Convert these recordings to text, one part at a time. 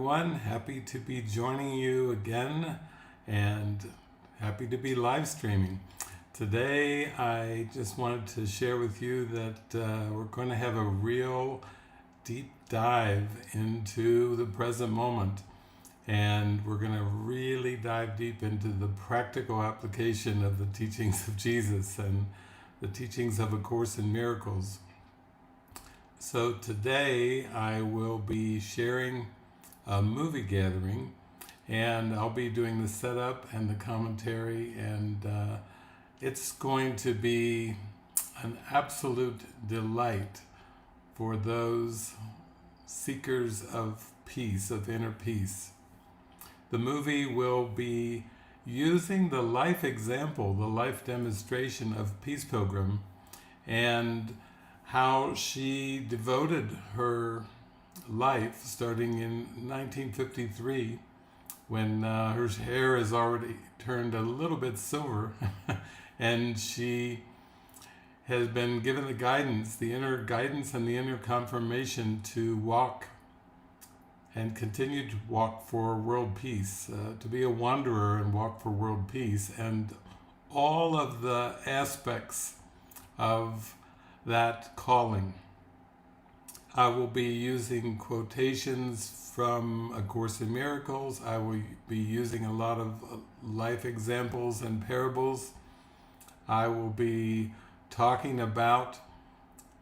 everyone. Happy to be joining you again and happy to be live streaming. Today, I just wanted to share with you that we're going to have a real deep dive into the present moment. And we're going to really dive deep into the practical application of the teachings of Jesus and the teachings of A Course in Miracles. So today I will be sharing a movie gathering, and I'll be doing the setup and the commentary, and it's going to be an absolute delight for those seekers of peace, of inner peace. The movie will be using the life example, the life demonstration of Peace Pilgrim, and how she devoted her life starting in 1953 when her hair has already turned a little bit silver and she has been given the guidance, the inner guidance and the inner confirmation to walk and continue to walk for world peace, to be a wanderer and walk for world peace, and all of the aspects of that calling. I will be using quotations from A Course in Miracles. I will be using a lot of life examples and parables. I will be talking about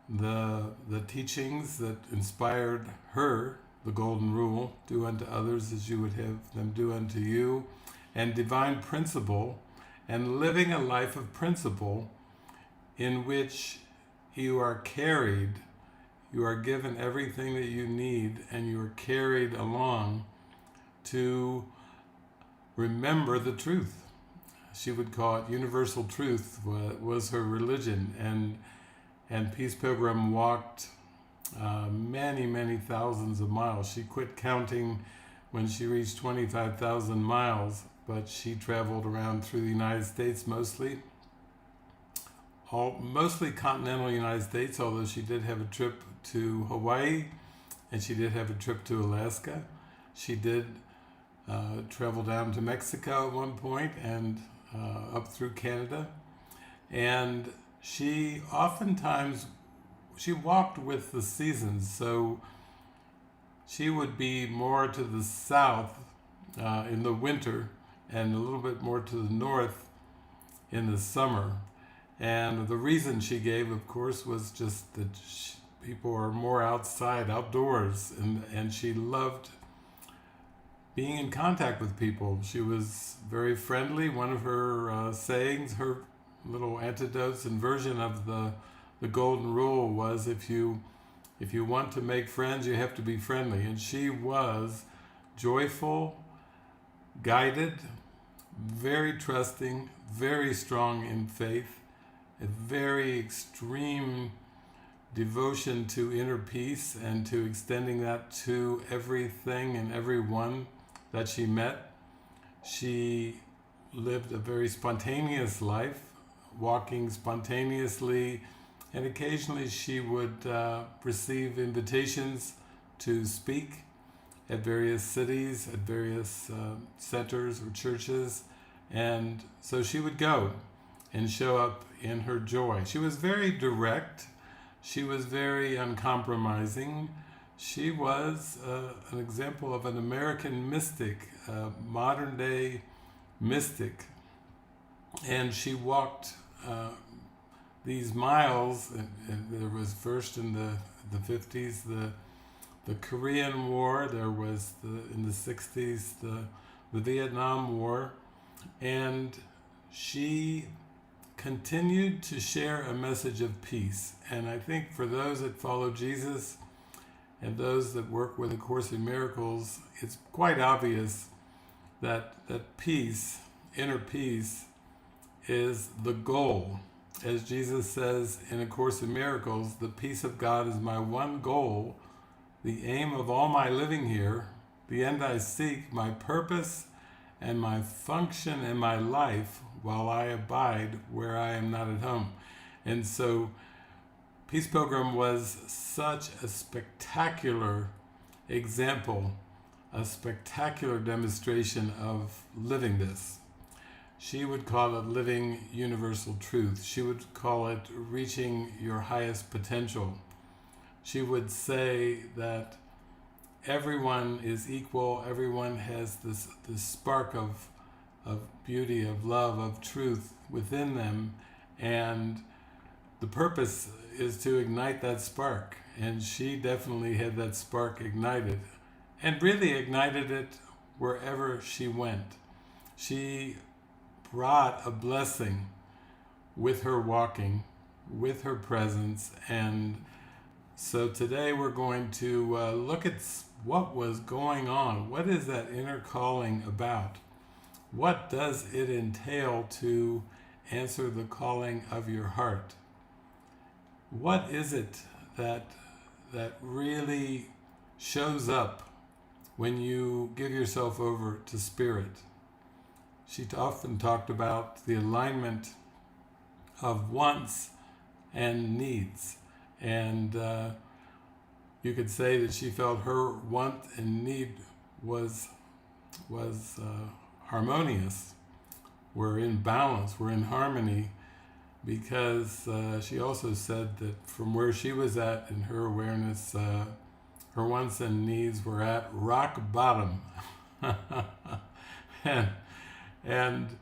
the teachings that inspired her, the Golden Rule, do unto others as you would have them do unto you, and divine principle, and living a life of principle in which you are carried, you are given everything that you need, and you are carried along to remember the truth. She would call it universal truth, was her religion, and Peace Pilgrim walked many, many thousands of miles. She quit counting when she reached 25,000 miles, but she traveled around through the United States mostly continental United States, although she did have a trip to Hawaii and she did have a trip to Alaska. She did travel down to Mexico at one point and up through Canada. And she walked with the seasons, so she would be more to the south in the winter and a little bit more to the north in the summer. And the reason she gave, of course, was just that people are more outdoors, and she loved being in contact with people. She was very friendly. One of her sayings, her little antidotes and version of the Golden Rule was, if you want to make friends, you have to be friendly. And she was joyful, guided, very trusting, very strong in faith, a very extreme devotion to inner peace and to extending that to everything and everyone that she met. She lived a very spontaneous life, walking spontaneously, and occasionally she would receive invitations to speak at various cities, at various centers or churches, and so she would go and show up in her joy. She was very direct. She was very uncompromising. She was an example of an American mystic, modern day mystic. And she walked these miles, and there was first in the 50s, the Korean War, there was in the 60s, the Vietnam War, and she continued to share a message of peace. And I think for those that follow Jesus and those that work with A Course in Miracles, it's quite obvious that peace, inner peace, is the goal. As Jesus says in A Course in Miracles, the peace of God is my one goal, the aim of all my living here, the end I seek, my purpose and my function in my life while I abide where I am not at home. And so Peace Pilgrim was such a spectacular example a spectacular demonstration of living this. She would call it living universal truth. She would call it reaching your highest potential. She would say that everyone is equal, everyone has this spark of beauty, of love, of truth within them, and the purpose is to ignite that spark. And she definitely had that spark ignited, and really ignited it wherever she went. She brought a blessing with her walking, with her presence. And so today we're going to look at what was going on. What is that inner calling about? What does it entail to answer the calling of your heart? What is it that really shows up when you give yourself over to Spirit? She often talked about the alignment of wants and needs. And you could say that she felt her want and need was harmonious. We're in balance, we're in harmony, because she also said that from where she was at in her awareness, her wants and needs were at rock bottom. and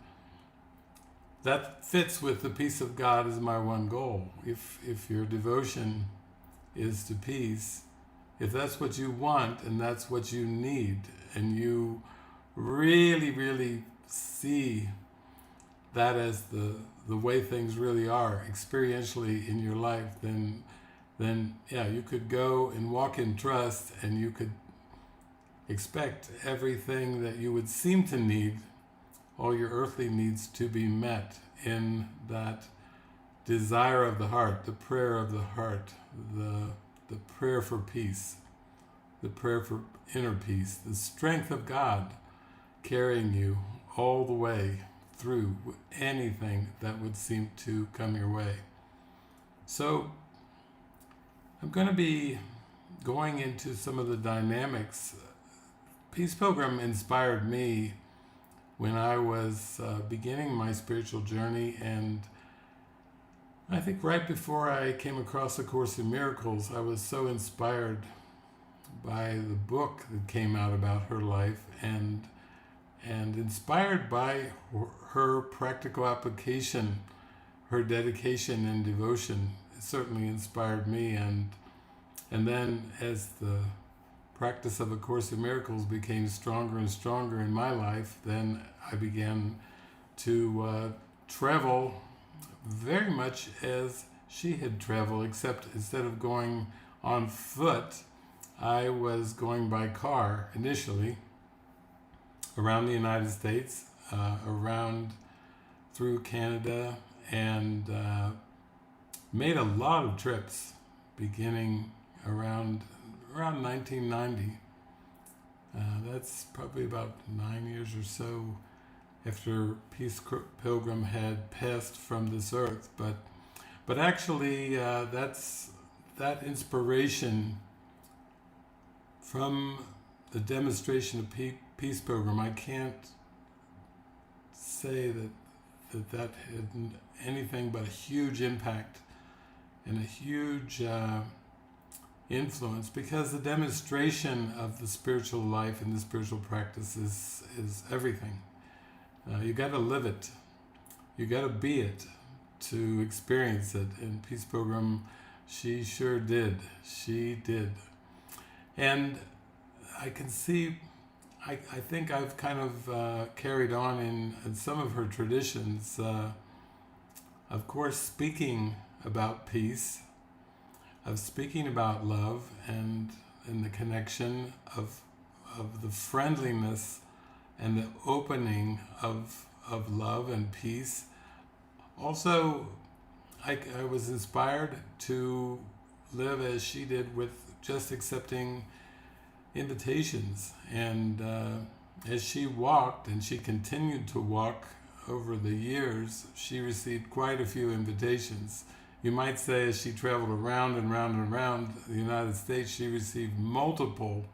that fits with the peace of God is my one goal. If your devotion is to peace, if that's what you want and that's what you need, and you really, really see that as the way things really are experientially in your life, then yeah, you could go and walk in trust, and you could expect everything that you would seem to need, all your earthly needs, to be met in that desire of the heart, the prayer of the heart, the prayer for peace, the prayer for inner peace, the strength of God carrying you all the way through anything that would seem to come your way. So I'm going to be going into some of the dynamics. Peace Pilgrim inspired me when I was beginning my spiritual journey, and I think right before I came across A Course in Miracles, I was so inspired by the book that came out about her life, and inspired by her practical application, her dedication and devotion. It certainly inspired me, and then as the practice of A Course in Miracles became stronger and stronger in my life, then I began to travel very much as she had traveled, except instead of going on foot, I was going by car initially around the United States, around through Canada, and made a lot of trips beginning around 1990. That's probably about 9 years or so after Peace Pilgrim had passed from this earth. But actually, that inspiration from the demonstration of Peace Pilgrim, I can't say that had anything but a huge impact and a huge influence, because the demonstration of the spiritual life and the spiritual practice is everything. You got to live it. You got to be it to experience it. And Peace Pilgrim, she sure did. She did. And I can see, I think I've kind of carried on in some of her traditions. Of course, speaking about peace, of speaking about love, and the connection of the friendliness and the opening of love and peace. Also, I was inspired to live as she did, with just accepting invitations. And as she walked, and she continued to walk over the years, she received quite a few invitations. You might say as she traveled around and round and round the United States, she received multiple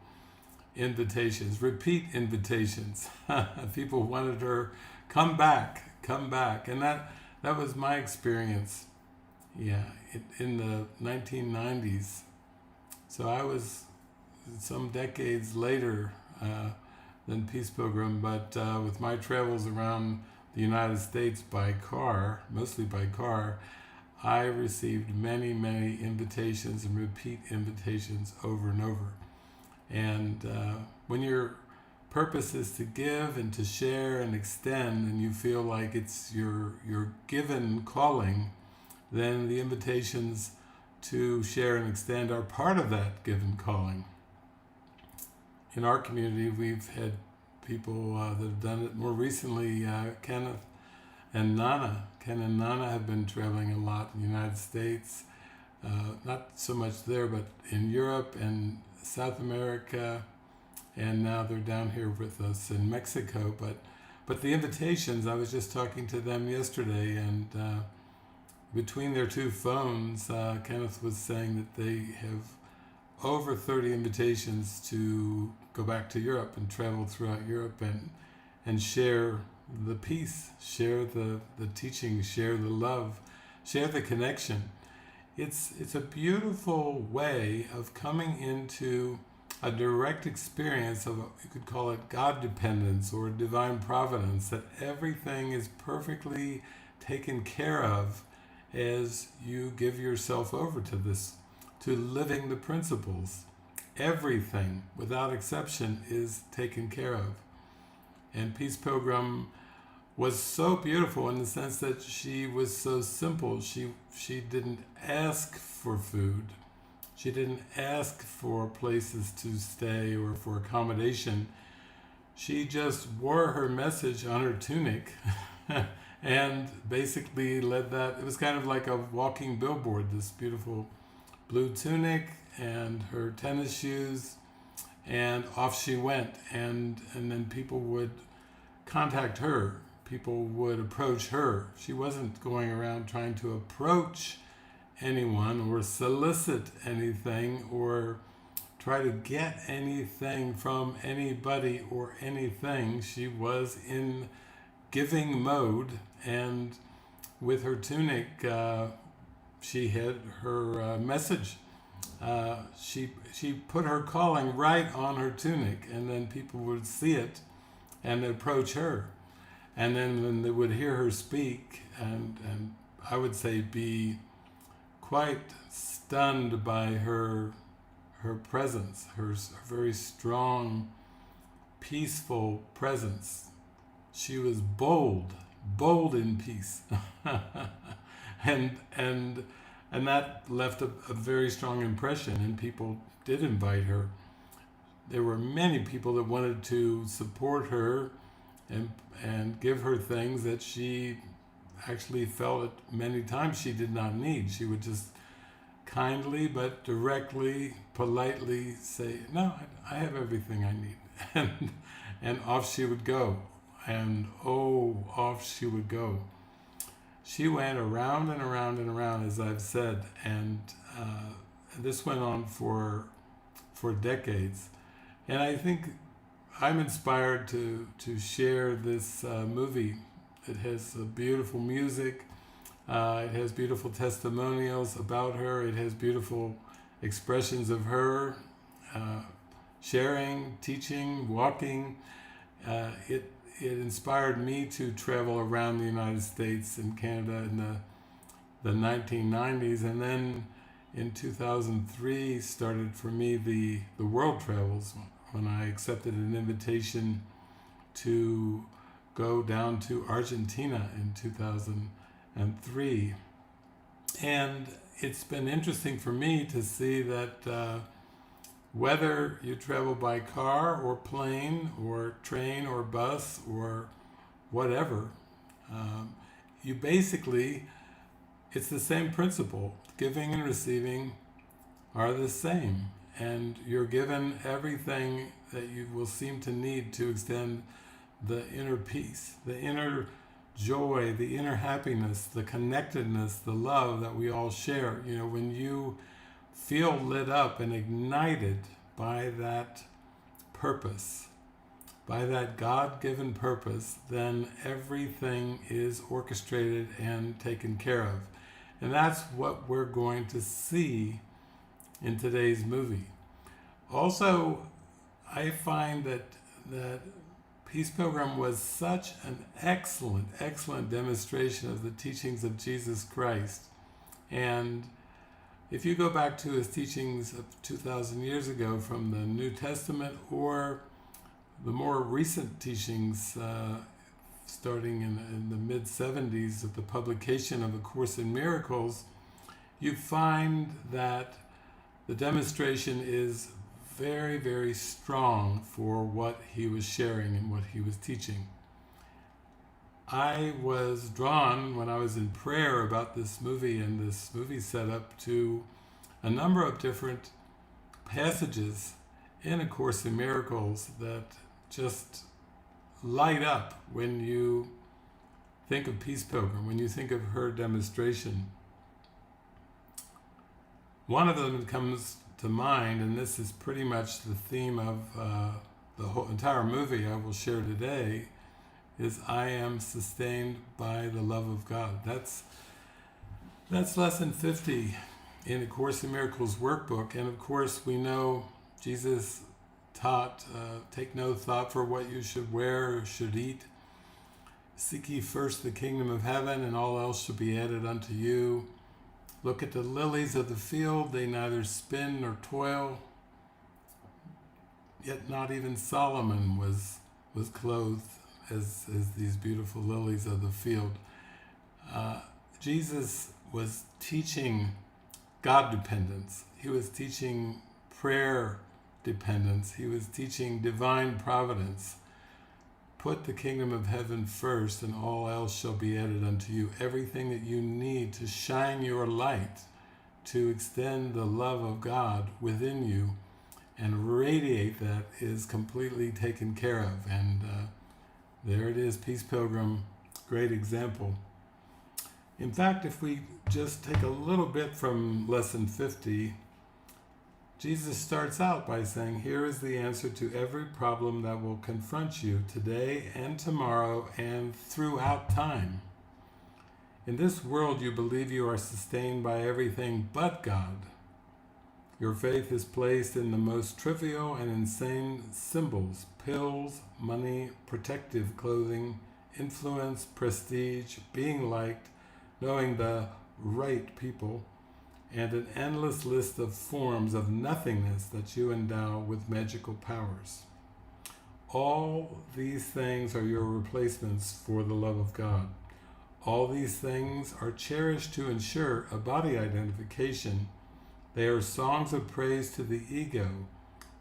invitations, repeat invitations. People wanted her, come back. And that was my experience, in the 1990s. So I was some decades later than Peace Pilgrim, but with my travels around the United States by car, mostly by car, I received many, many invitations and repeat invitations over and over. And when your purpose is to give and to share and extend, and you feel like it's your given calling, then the invitations to share and extend are part of that given calling. In our community, we've had people that have done it more recently. Ken and Nana have been traveling a lot in the United States, not so much there, but in Europe and South America, and now they're down here with us in Mexico. But the invitations, I was just talking to them yesterday, and between their two phones, Kenneth was saying that they have over 30 invitations to go back to Europe and travel throughout Europe and share the peace, share the teaching, share the love, share the connection. It's a beautiful way of coming into a direct experience of, you could call it God dependence or divine providence, that everything is perfectly taken care of as you give yourself over to this, to living the principles. Everything, without exception, is taken care of. And Peace Pilgrim was so beautiful in the sense that she was so simple. She didn't ask for food. She didn't ask for places to stay or for accommodation. She just wore her message on her tunic and basically led that. It was kind of like a walking billboard, this beautiful blue tunic and her tennis shoes, and off she went. And then people would contact her. People would approach her. She wasn't going around trying to approach anyone or solicit anything or try to get anything from anybody or anything. She was in giving mode, and with her tunic, she had her message. She put her calling right on her tunic, and then people would see it and approach her. And then when they would hear her speak, and I would say be quite stunned by her presence, her very strong, peaceful presence. She was bold in peace. and that left a very strong impression, and people did invite her. There were many people that wanted to support her and give her things that she actually felt at many times she did not need. She would just kindly but directly, politely say, "No, I have everything I need." And off she would go. And off she would go. She went around and around and around, as I've said, and this went on for decades. And I think I'm inspired to share this movie. It has beautiful music. It has beautiful testimonials about her. It has beautiful expressions of her sharing, teaching, walking. It inspired me to travel around the United States and Canada in the 1990s, and then in 2003 started for me the world travels, when I accepted an invitation to go down to Argentina in 2003. And it's been interesting for me to see that whether you travel by car or plane or train or bus or whatever, you basically, it's the same principle. Giving and receiving are the same. And you're given everything that you will seem to need to extend the inner peace, the inner joy, the inner happiness, the connectedness, the love that we all share. You know, when you feel lit up and ignited by that purpose, by that God-given purpose, then everything is orchestrated and taken care of. And that's what we're going to see in today's movie. Also, I find that Peace Pilgrim was such an excellent demonstration of the teachings of Jesus Christ. And if you go back to his teachings of 2,000 years ago from the New Testament, or the more recent teachings starting in the mid-70s of the publication of A Course in Miracles, you find that the demonstration is very, very strong for what he was sharing and what he was teaching. I was drawn, when I was in prayer about this movie and this movie setup, to a number of different passages in A Course in Miracles that just light up when you think of Peace Pilgrim, when you think of her demonstration. One of them comes to mind, and this is pretty much the theme of the whole entire movie I will share today, is I am sustained by the love of God. That's lesson 50 in A Course in Miracles workbook. And of course we know Jesus taught, take no thought for what you should wear or should eat. Seek ye first the kingdom of heaven, and all else shall be added unto you. Look at the lilies of the field, they neither spin nor toil, yet not even Solomon was clothed as these beautiful lilies of the field. Jesus was teaching God dependence. He was teaching prayer dependence. He was teaching divine providence. Put the kingdom of heaven first, and all else shall be added unto you. Everything that you need to shine your light, to extend the love of God within you and radiate that, is completely taken care of. And there it is, Peace Pilgrim, great example. In fact, if we just take a little bit from lesson 50, Jesus starts out by saying, here is the answer to every problem that will confront you today and tomorrow and throughout time. In this world you believe you are sustained by everything but God. Your faith is placed in the most trivial and insane symbols: pills, money, protective clothing, influence, prestige, being liked, knowing the right people, and an endless list of forms of nothingness that you endow with magical powers. All these things are your replacements for the love of God. All these things are cherished to ensure a body identification. They are songs of praise to the ego.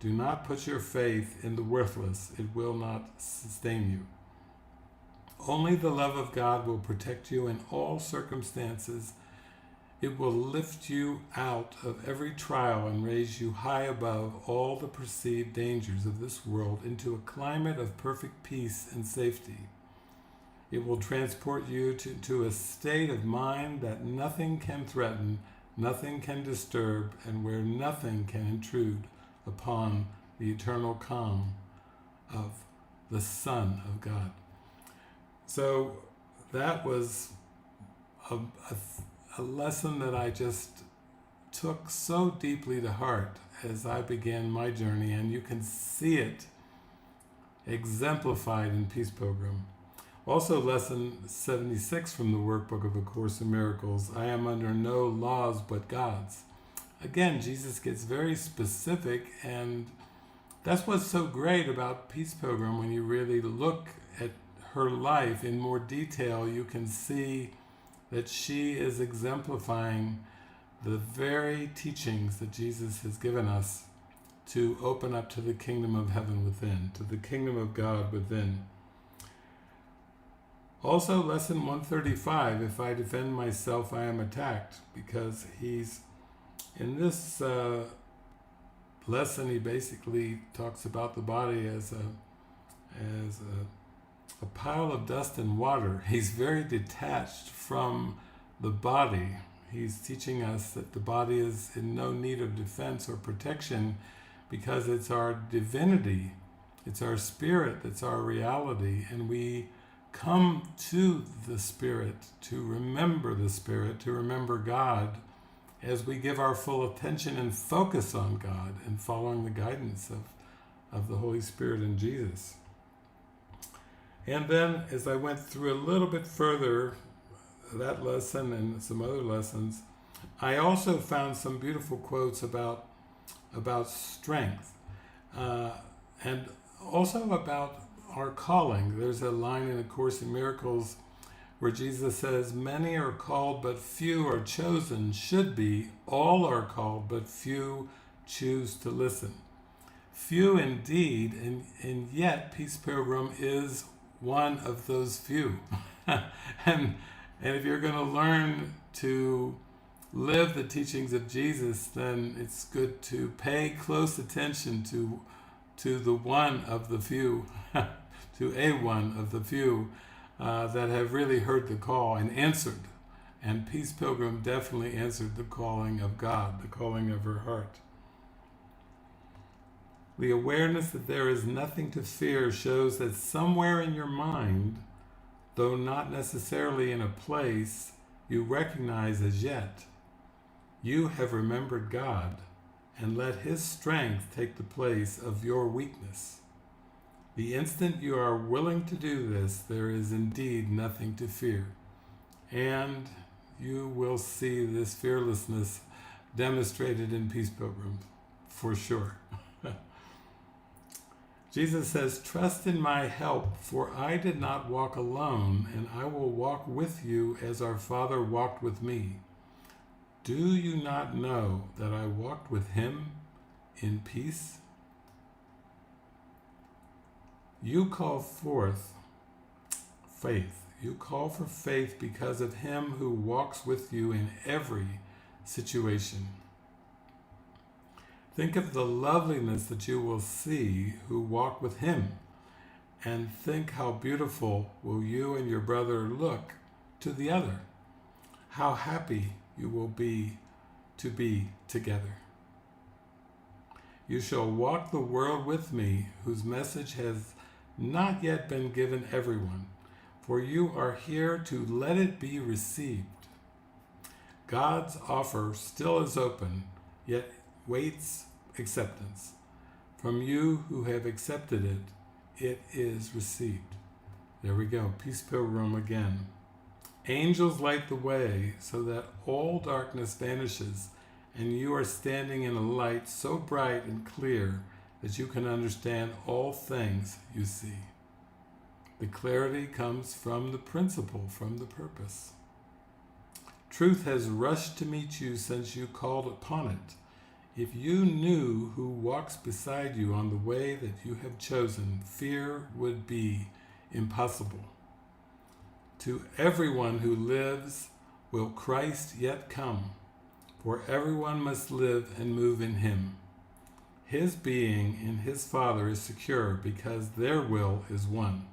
Do not put your faith in the worthless. It will not sustain you. Only the love of God will protect you in all circumstances. It will lift you out of every trial and raise you high above all the perceived dangers of this world into a climate of perfect peace and safety. It will transport you to a state of mind that nothing can threaten, nothing can disturb, and where nothing can intrude upon the eternal calm of the Son of God. So that was a lesson that I just took so deeply to heart as I began my journey, and you can see it exemplified in Peace Pilgrim. Also, lesson 76 from the workbook of A Course in Miracles, I am under no laws but God's. Again, Jesus gets very specific, and that's what's so great about Peace Pilgrim. When you really look at her life in more detail, you can see that she is exemplifying the very teachings that Jesus has given us to open up to the kingdom of heaven within, to the kingdom of God within. Also, lesson 135, if I defend myself, I am attacked, because he's, in this lesson, he basically talks about the body as a pile of dust and water. He's very detached from the body. He's teaching us that the body is in no need of defense or protection, because it's our divinity It's our spirit that's our reality, and we come to the Spirit, to remember the Spirit, to remember God, as we give our full attention and focus on God and following the guidance of the Holy Spirit and Jesus. And then, as I went through a little bit further, that lesson and some other lessons, I also found some beautiful quotes about strength, and also about our calling. There's a line in A Course in Miracles where Jesus says, "Many are called, but few are chosen. Should be, all are called, but few choose to listen." Few indeed, and yet Peace Pilgrim is one of those few. and if you're going to learn to live the teachings of Jesus, then it's good to pay close attention to the one of the few, to a one of the few that have really heard the call and answered. And Peace Pilgrim definitely answered the calling of God, the calling of her heart. The awareness that there is nothing to fear shows that somewhere in your mind, though not necessarily in a place you recognize as yet, you have remembered God and let His strength take the place of your weakness. The instant you are willing to do this, there is indeed nothing to fear. And you will see this fearlessness demonstrated in Peace Pilgrim, for sure. Jesus says, "Trust in my help, for I did not walk alone, and I will walk with you as our Father walked with me. Do you not know that I walked with Him in peace?" You call forth faith. You call for faith because of Him who walks with you in every situation. Think of the loveliness that you will see who walk with Him, and think how beautiful will you and your brother look to the other. How happy you will be to be together. You shall walk the world with me, whose message has not yet been given everyone, for you are here to let it be received. God's offer still is open, yet waits acceptance. From you who have accepted it, it is received. There we go, Peace Pilgrim again. Angels light the way so that all darkness vanishes, and you are standing in a light so bright and clear that you can understand all things you see. The clarity comes from the principle, from the purpose. Truth has rushed to meet you since you called upon it. If you knew who walks beside you on the way that you have chosen, fear would be impossible. To everyone who lives will Christ yet come, for everyone must live and move in Him. His being in His Father is secure because their will is one.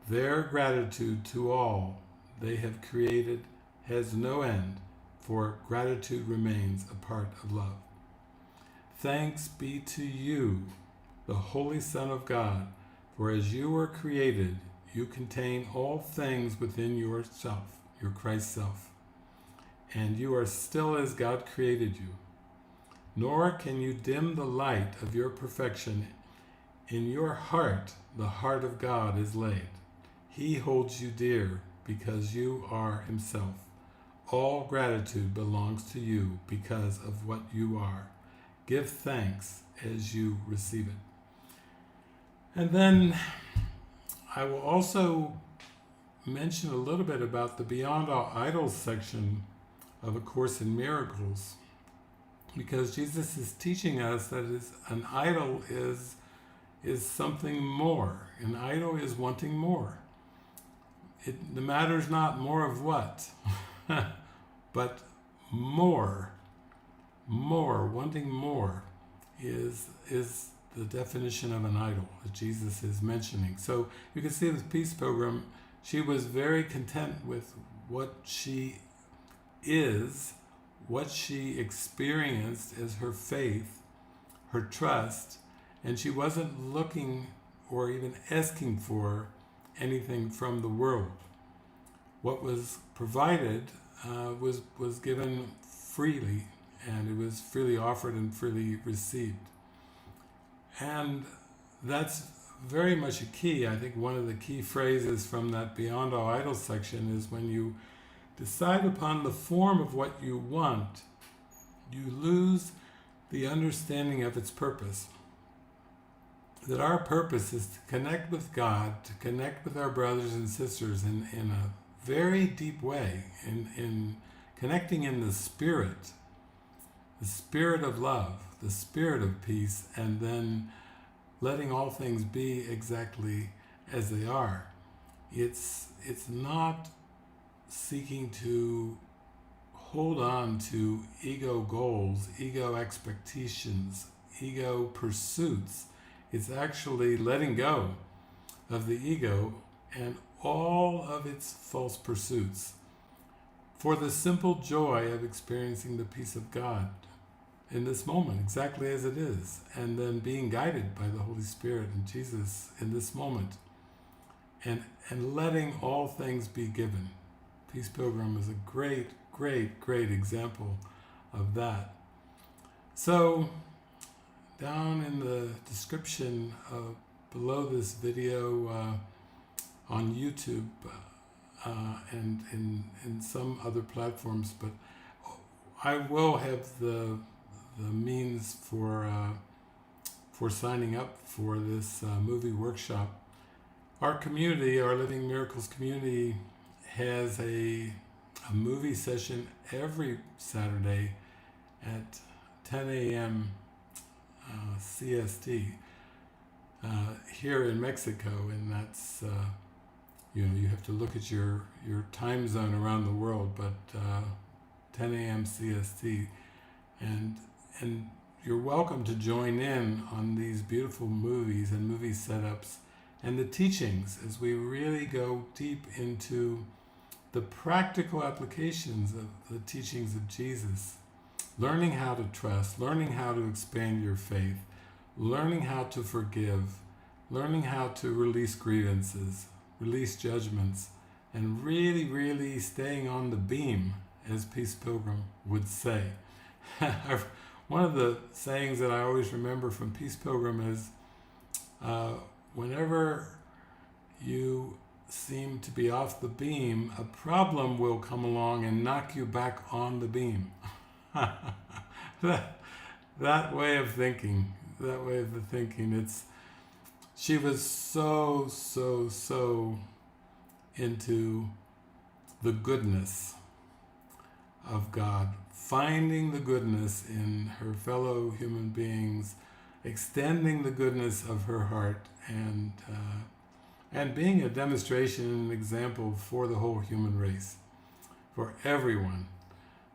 Their gratitude to all they have created has no end, for gratitude remains a part of love. Thanks be to you, the Holy Son of God, for as you were created, you contain all things within yourself, your Christ self, and you are still as God created you. Nor can you dim the light of your perfection. In your heart, the heart of God is laid. He holds you dear because you are Himself. All gratitude belongs to you because of what you are. Give thanks as you receive it. And then I will also mention a little bit about the Beyond All Idols section of A Course in Miracles, because Jesus is teaching us that an idol is something more. An idol is wanting more. The matter is not more of what, but more, wanting more is the definition of an idol that Jesus is mentioning. So you can see with Peace Pilgrim, she was very content with what she is, what she experienced as her faith, her trust, and she wasn't looking or even asking for anything from the world. What was provided was given freely, and it was freely offered and freely received. And that's very much a key. I think one of the key phrases from that Beyond All Idols section is when you decide upon the form of what you want, you lose the understanding of its purpose. That our purpose is to connect with God, to connect with our brothers and sisters in a very deep way, in connecting in the spirit of love, the spirit of peace, and then letting all things be exactly as they are. It's not seeking to hold on to ego goals, ego expectations, ego pursuits. It's actually letting go of the ego and all of its false pursuits for the simple joy of experiencing the peace of God in this moment, exactly as it is, and then being guided by the Holy Spirit and Jesus in this moment, and letting all things be given. Peace Pilgrim is a great, great, great example of that. So, down in the description below this video on YouTube and in some other platforms, but I will have the means for signing up for this movie workshop. Our community, our Living Miracles community, has a movie session every Saturday at 10 a.m. CST here in Mexico, and that's you have to look at your time zone around the world, but 10 a.m. CST, and you're welcome to join in on these beautiful movies and movie setups and the teachings as we really go deep into the practical applications of the teachings of Jesus. Learning how to trust, learning how to expand your faith, learning how to forgive, learning how to release grievances, release judgments, and really, really staying on the beam, as Peace Pilgrim would say. One of the sayings that I always remember from Peace Pilgrim is, whenever you seem to be off the beam, a problem will come along and knock you back on the beam. that way of thinking, she was so into the goodness of God, finding the goodness in her fellow human beings, extending the goodness of her heart, and being a demonstration and an example for the whole human race, for everyone.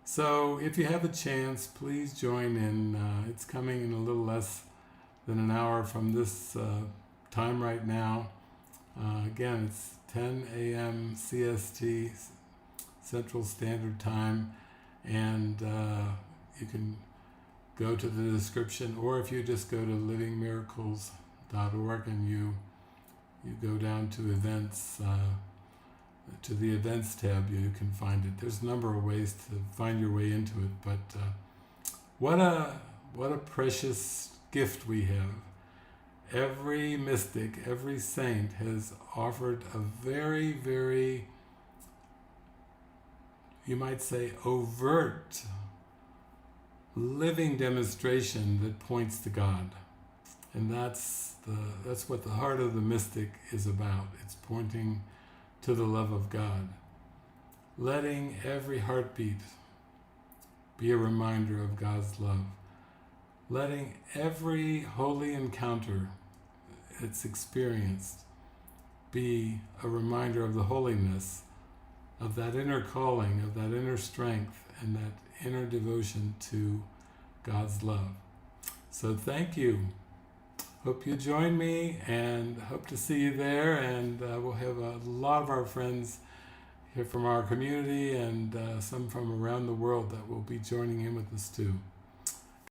So if you have a chance, please join in. It's coming in a little less than an hour from this time right now. Again, it's 10 a.m. CST, Central Standard Time, and you can go to the description, or if you just go to livingmiracles.org and you go down to events, to the events tab, you can find it. There's a number of ways to find your way into it, but what a precious gift we have. Every mystic, every saint has offered a very, very, you might say, overt, living demonstration that points to God. And that's what the heart of the mystic is about. It's pointing to the love of God. Letting every heartbeat be a reminder of God's love. Letting every holy encounter it's experienced be a reminder of the holiness, of that inner calling, of that inner strength, and that inner devotion to God's love. So thank you. Hope you join me, and hope to see you there, and we'll have a lot of our friends here from our community and some from around the world that will be joining in with us too.